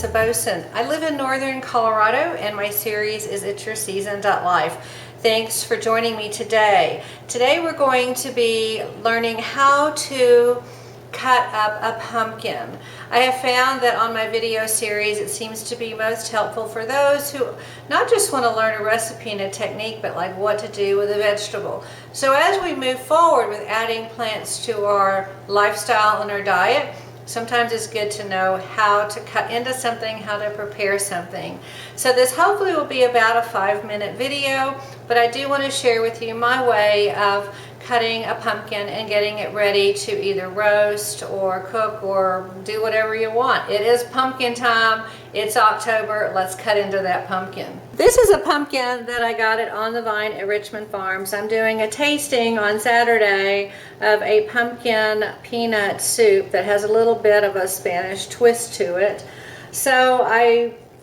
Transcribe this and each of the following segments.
Lisa Boson. I live in northern Colorado and my series is It's Your Season.life. Thanks for joining me today. Today we're going to be learning how to cut up a pumpkin. I have found that on my video series it seems to be most helpful for those who not just want to learn a recipe and a technique, but like what to do with a vegetable. So as we move forward with adding plants to our lifestyle and our diet, sometimes it's good to know how to cut into something, how to prepare something. So this hopefully will be about a 5-minute video, but I do want to share with you my way of cutting a pumpkin and getting it ready to either roast or cook or do whatever you want. It is pumpkin time. It's October. Let's cut into that pumpkin. This is a pumpkin that I got it on the vine at Richmond Farms. I'm doing a tasting on Saturday of a pumpkin peanut soup that has a little bit of a Spanish twist to it. So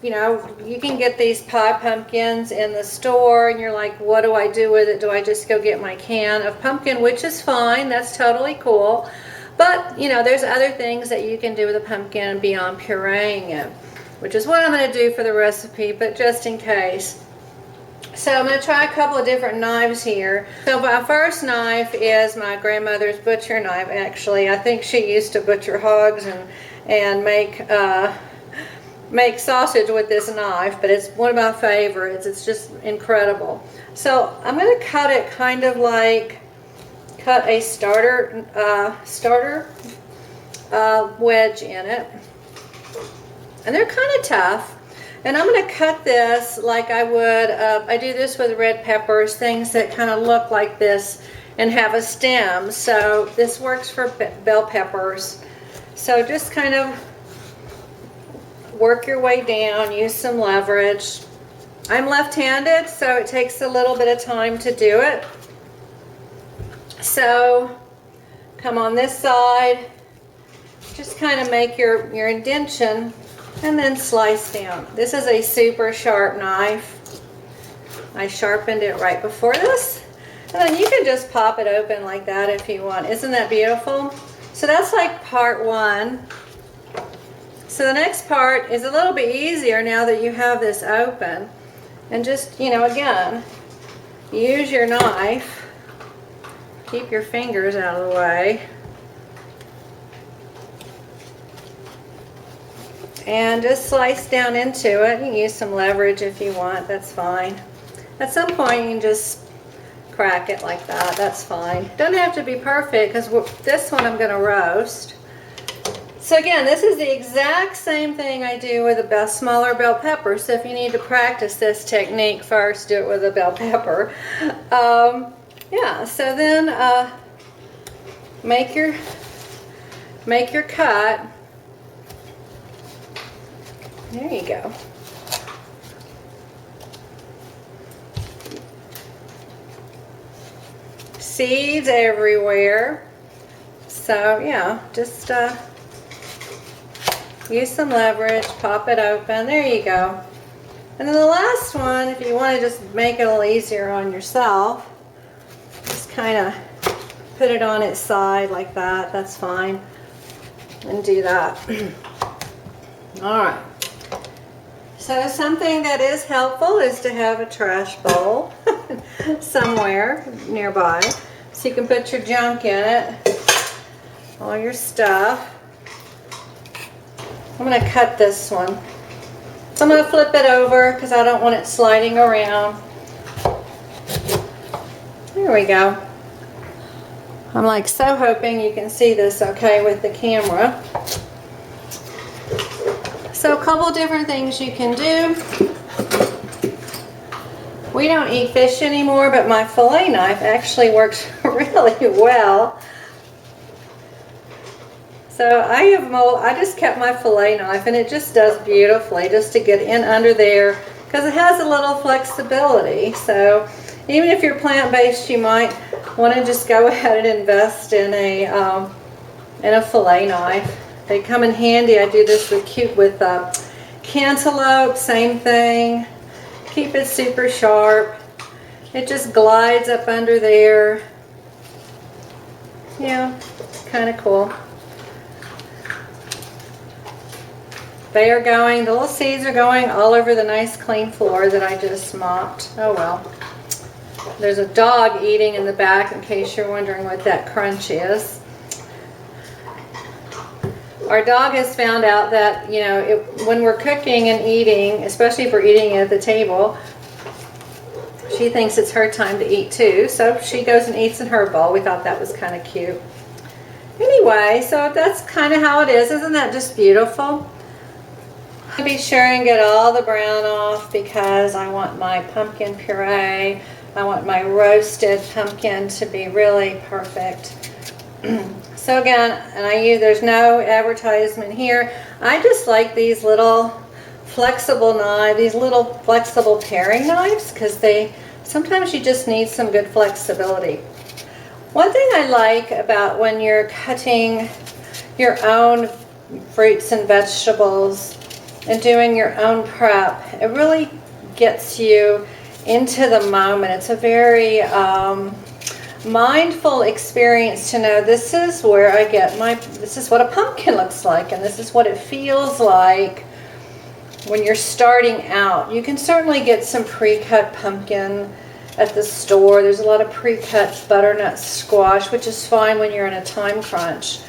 you can get these pie pumpkins in the store and you're like, what do I do with it? Do I just go get my can of pumpkin, which is fine, that's totally cool. But there's other things that you can do with a pumpkin beyond pureeing it, which is what I'm going to do for the recipe, but just in case. So I'm going to try a couple of different knives here. So my first knife is my grandmother's butcher knife. Actually, I think she used to butcher hogs and make sausage with this knife, but it's one of my favorites. It's just incredible. So I'm going to cut it kind of like cut a starter wedge in it, and they're kind of tough. And I'm going to cut this like I would, I do this with red peppers, things that kind of look like this and have a stem. So this works for bell peppers. So just kind of work your way down, use some leverage. I'm left-handed, so it takes a little bit of time to do it. So come on this side, just kind of make your indentation and then slice down. This is a super sharp knife. I sharpened it right before this. And then you can just pop it open like that if you want. Isn't that beautiful? So that's like part one. So the next part is a little bit easier now that you have this open. And just, again, use your knife. Keep your fingers out of the way. And just slice down into it. You can use some leverage if you want, that's fine. At some point you can just crack it like that, that's fine. Doesn't have to be perfect because this one I'm going to roast. So again, this is the exact same thing I do with a smaller bell pepper. So if you need to practice this technique first, do it with a bell pepper. Yeah, so then make your cut. There you go. Seeds everywhere. So yeah, just use some leverage, pop it open, there you go. And then the last one, if you want to just make it a little easier on yourself, just kind of put it on its side like that, that's fine, and do that. Alright, so something that is helpful is to have a trash bowl somewhere nearby, so you can put your junk in it, all your stuff. I'm going to cut this one. So I'm going to flip it over because I don't want it sliding around. There we go. I'm like so hoping you can see this okay with the camera. So a couple different things you can do. We don't eat fish anymore, but my fillet knife actually works really well. So I just kept my fillet knife and it just does beautifully just to get in under there because it has a little flexibility. So even if you're plant-based, you might want to just go ahead and invest in a fillet knife. They come in handy. I do this with cantaloupe, same thing. Keep it super sharp. It just glides up under there. Yeah, kind of cool. They are going, the little seeds are going all over the nice clean floor that I just mopped. Oh well. There's a dog eating in the back in case you're wondering what that crunch is. Our dog has found out that, you know, when we're cooking and eating, especially if we're eating at the table, she thinks it's her time to eat too. So she goes and eats in her bowl. We thought that was kind of cute. Anyway, so that's kind of how it is. Isn't that just beautiful? I'll be sure and get all the brown off because I want my pumpkin puree. I want my roasted pumpkin to be really perfect. So again, and there's no advertisement here. I just like these little flexible knives, these little flexible paring knives, because sometimes you just need some good flexibility. One thing I like about when you're cutting your own fruits and vegetables and doing your own prep, it really gets you into the moment. It's a very mindful experience to know this is where I get this is what a pumpkin looks like, and this is what it feels like when you're starting out. You can certainly get some pre-cut pumpkin at the store. There's a lot of pre-cut butternut squash, which is fine when you're in a time crunch.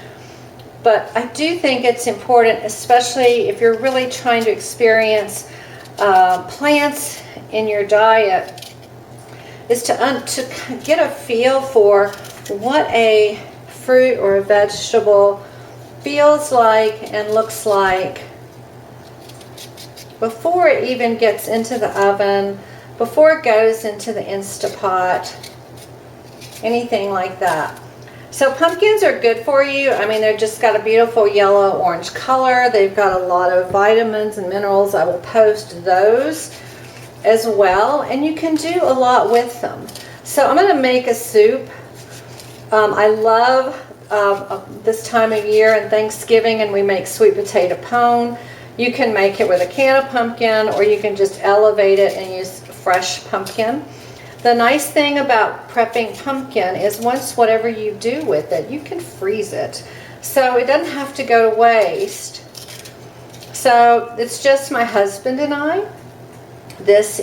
But I do think it's important, especially if you're really trying to experience plants in your diet, is to get a feel for what a fruit or a vegetable feels like and looks like before it even gets into the oven, before it goes into the Instapot, anything like that. So pumpkins are good for you. I mean, they've just got a beautiful yellow-orange color. They've got a lot of vitamins and minerals. I will post those as well, and you can do a lot with them. So I'm going to make a soup. I love this time of year and Thanksgiving, and we make sweet potato pone. You can make it with a can of pumpkin, or you can just elevate it and use fresh pumpkin. The nice thing about prepping pumpkin is once whatever you do with it, you can freeze it. So it doesn't have to go to waste. So it's just my husband and I. This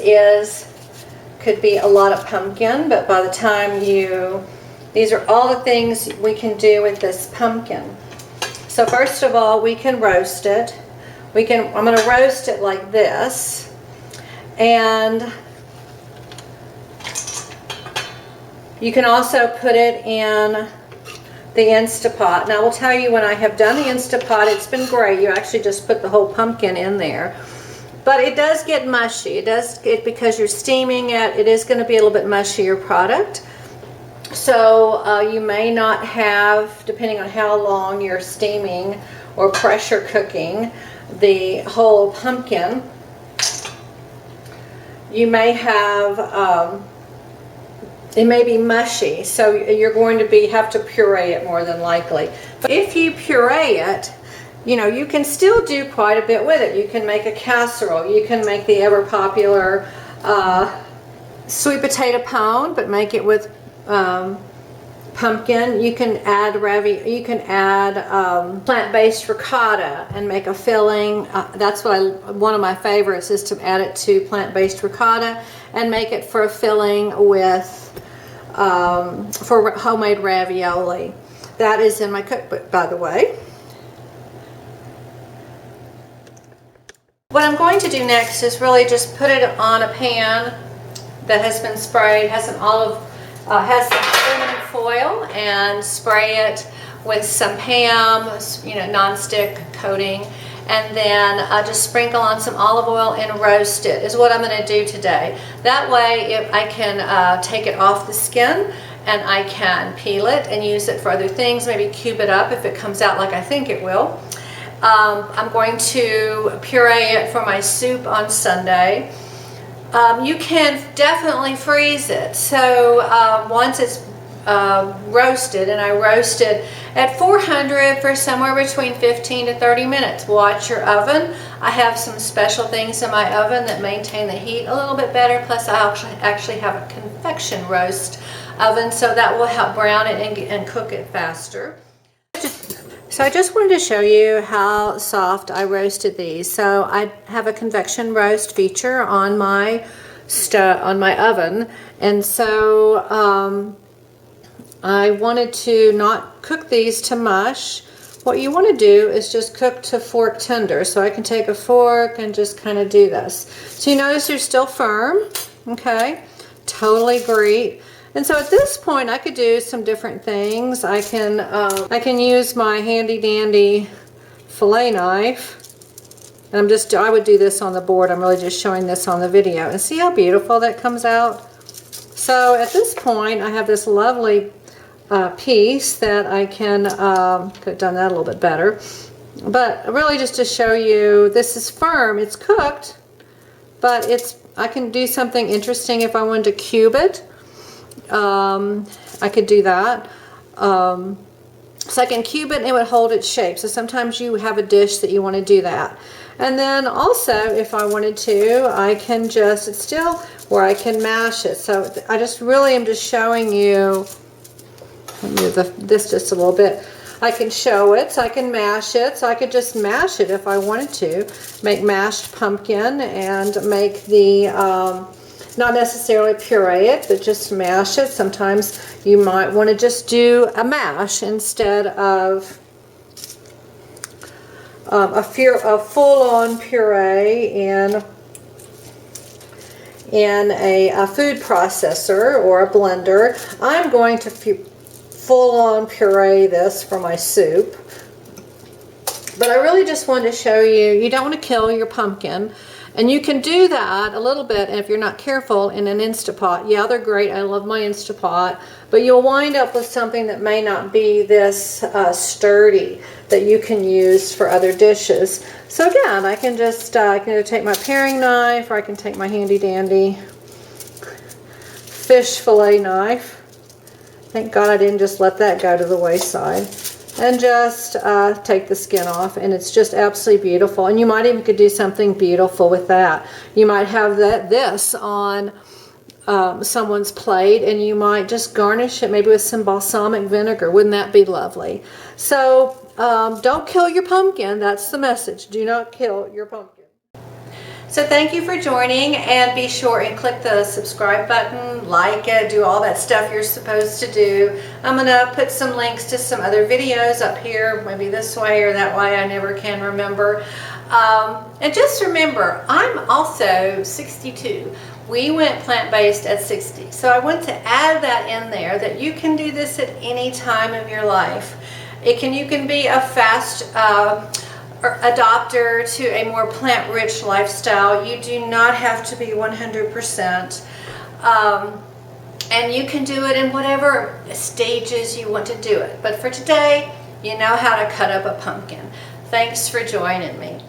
could be a lot of pumpkin, but by the time these are all the things we can do with this pumpkin. So first of all, we can roast it. I'm going to roast it like this, and you can also put it in the Instapot. Now I will tell you, when I have done the Instapot, it's been great. You actually just put the whole pumpkin in there. But it does get mushy. Because you're steaming it, it is going to be a little bit mushier product. So you may not have, depending on how long you're steaming or pressure cooking the whole pumpkin, you may have, it may be mushy. So you're going to have to puree it more than likely. But if you puree it, you know, you can still do quite a bit with it. You can make a casserole. You can make the ever popular sweet potato pone, but make it with pumpkin. You can add plant-based ricotta and make a filling. That's one of my favorites is to add it to plant-based ricotta and make it for a filling with for homemade ravioli. That is in my cookbook, by the way. What I'm going to do next is really just put it on a pan that has been sprayed, has some aluminum foil, and spray it with some Pam, non-stick coating, and then just sprinkle on some olive oil and roast it is what I'm going to do today. That way I can take it off the skin, and I can peel it and use it for other things, maybe cube it up if it comes out like I think it will. I'm going to puree it for my soup on Sunday. You can definitely freeze it. So once it's roasted, and I roast it at 400 for somewhere between 15 to 30 minutes. Watch your oven. I have some special things in my oven that maintain the heat a little bit better. Plus I actually have a convection roast oven, so that will help brown it and cook it faster. So I just wanted to show you how soft I roasted these. So I have a convection roast feature on my oven, and so I wanted to not cook these to mush. What you want to do is just cook to fork tender. So I can take a fork and just kind of do this. So you notice they're still firm, okay? Totally great. And so at this point, I could do some different things. I can use my handy dandy fillet knife. And I would do this on the board. I'm really just showing this on the video. And see how beautiful that comes out? So at this point, I have this lovely piece that I can, could have done that a little bit better. But really just to show you, this is firm. It's cooked, but I can do something interesting if I wanted to cube it. I could do that. So I can cube it and it would hold its shape. So sometimes you have a dish that you want to do that. And then also, if I wanted to, I can just, it's still where I can mash it. So I just really am just showing you, let me move this just a little bit. I can show it, so I can mash it. So I could just mash it if I wanted to. Make mashed pumpkin and make the, not necessarily puree it, but just mash it. Sometimes you might want to just do a mash instead of a full-on puree in a food processor or a blender. I'm going to full-on puree this for my soup. But I really just wanted to show you, you don't want to kill your pumpkin. And you can do that a little bit if you're not careful in an Instapot. Yeah, they're great. I love my Instapot. But you'll wind up with something that may not be this sturdy that you can use for other dishes. So again, I can just I can either take my paring knife or I can take my handy dandy fish fillet knife. Thank God I didn't just let that go to the wayside. And just take the skin off, and it's just absolutely beautiful. And you might even could do something beautiful with that. You might have this on someone's plate, and you might just garnish it maybe with some balsamic vinegar. Wouldn't that be lovely? So don't kill your pumpkin. That's the message. Do not kill your pumpkin. So thank you for joining, and be sure and click the subscribe button, like it, do all that stuff you're supposed to do. I'm going to put some links to some other videos up here, maybe this way or that way, I never can remember. And just remember, I'm also 62. We went plant-based at 60. So I want to add that in there, that you can do this at any time of your life. You can be a fast adopter to a more plant-rich lifestyle. You do not have to be 100%. And you can do it in whatever stages you want to do it. But for today, you know how to cut up a pumpkin. Thanks for joining me.